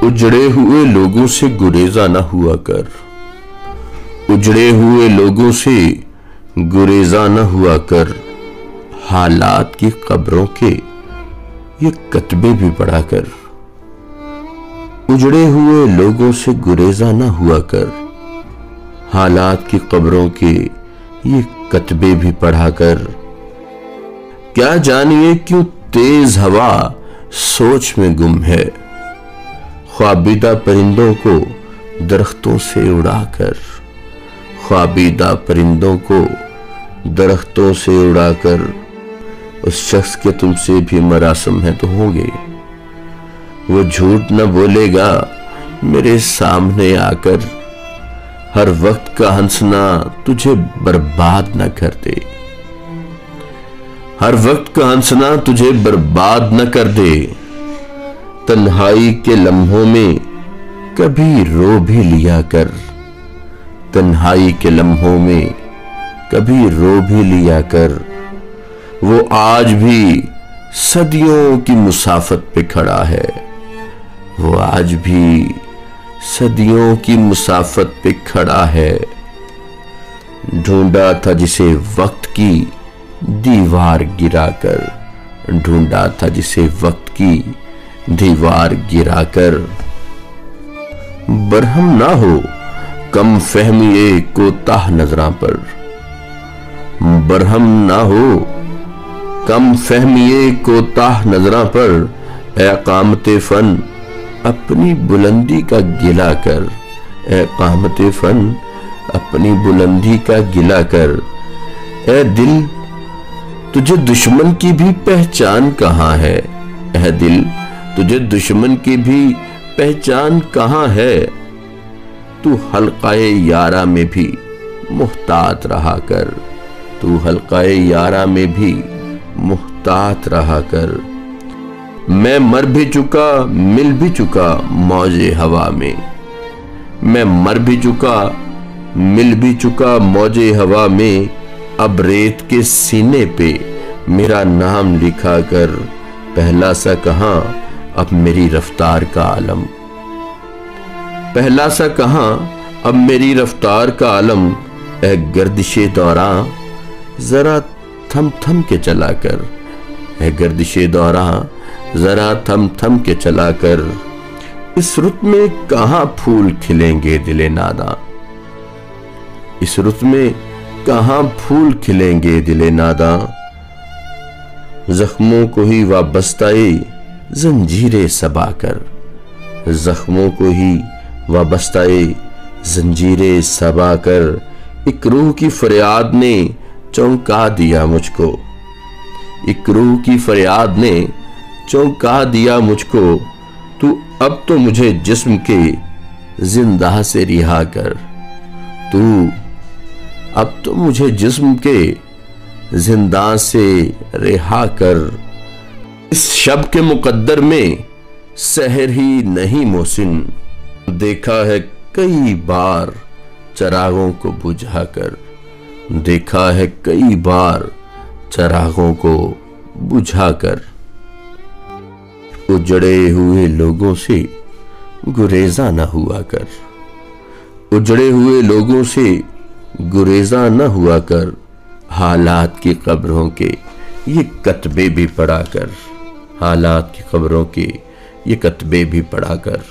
उजड़े हुए लोगों से गुरेजा न हुआ कर, उजड़े हुए लोगों से गुरेजा न हुआ कर। हालात की कब्रों के ये कतबे भी पढ़ा कर, उजड़े हुए लोगों से गुरेजा न हुआ कर। हालात की कब्रों के ये कतबे भी पढ़ा कर। क्या जानिए क्यों तेज हवा सोच में गुम है, ख्वाबीदा परिंदों को दरख्तों से उड़ाकर। ख्वाबीदा परिंदों को दरख्तों से उड़ाकर। उस शख्स के तुमसे भी मरासम है तो होंगे, वो झूठ न बोलेगा मेरे सामने आकर। हर वक्त का हंसना तुझे बर्बाद न कर दे, हर वक्त का हंसना तुझे बर्बाद न कर दे। तन्हाई के लम्हों में कभी रो भी लिया कर, तन्हाई के लम्हों में कभी रो भी लिया कर। वो आज भी सदियों की मुसाफत पे खड़ा है, वो आज भी सदियों की मुसाफत पे खड़ा है। ढूंढा था जिसे वक्त की दीवार गिराकर, ढूंढा था जिसे वक्त की दीवार गिराकर। बरहम ना हो कम फहमिए कोताह नजरां पर, बरहम ना हो कम फहमिए कोताह नजरां पर। ए कामते फन अपनी बुलंदी का गिला कर, ए कामते फन अपनी बुलंदी का गिला कर। ए दिल तुझे दुश्मन की भी पहचान कहाँ है, ए दिल तुझे दुश्मन की भी पहचान कहाँ है। तू हल्काए यारा में भी मुहतात रहा कर, तू हल्काए यारा में भी मुहतात रहा कर। मैं मर भी चुका मिल भी चुका मौजे हवा में, मैं मर भी चुका मिल भी चुका मौजे हवा में। अब रेत के सीने पे मेरा नाम लिखा कर। पहला सा कहां अब मेरी रफ्तार का आलम, पहला सा कहां अब मेरी रफ्तार का आलम। ए गर्दिशे दौरां जरा थम थम के चला कर, ए गर्दिशे दौरां जरा थम थम के चला कर। इस रुत में कहां फूल खिलेंगे दिले नादा, इस रुत में कहां फूल खिलेंगे दिले नादा। जख्मों को ही वाबस्ताए जंजीरें सबा कर, जख्मों को ही वाबस्ताए जंजीरें सबा कर। एक रूह की फरियाद ने चौंका दिया मुझको, एक रूह की फरियाद ने चौंका दिया मुझको। तू अब तो मुझे जिस्म के जिंदा से रिहा कर, तू अब तो मुझे जिस्म के जिंदा से रिहा कर। इस शब के मुकद्दर में सहर ही नहीं मोहसिन, देखा है कई बार चरागों को बुझाकर, देखा है कई बार चरागों को बुझाकर। उजड़े हुए लोगों से गुरेजा न हुआ कर, उजड़े हुए लोगों से गुरेजा न हुआ कर। हालात की कब्रों के ये कतबे भी पढ़ा कर, हालात की कब्रों के ये कतबे भी पढ़ा कर।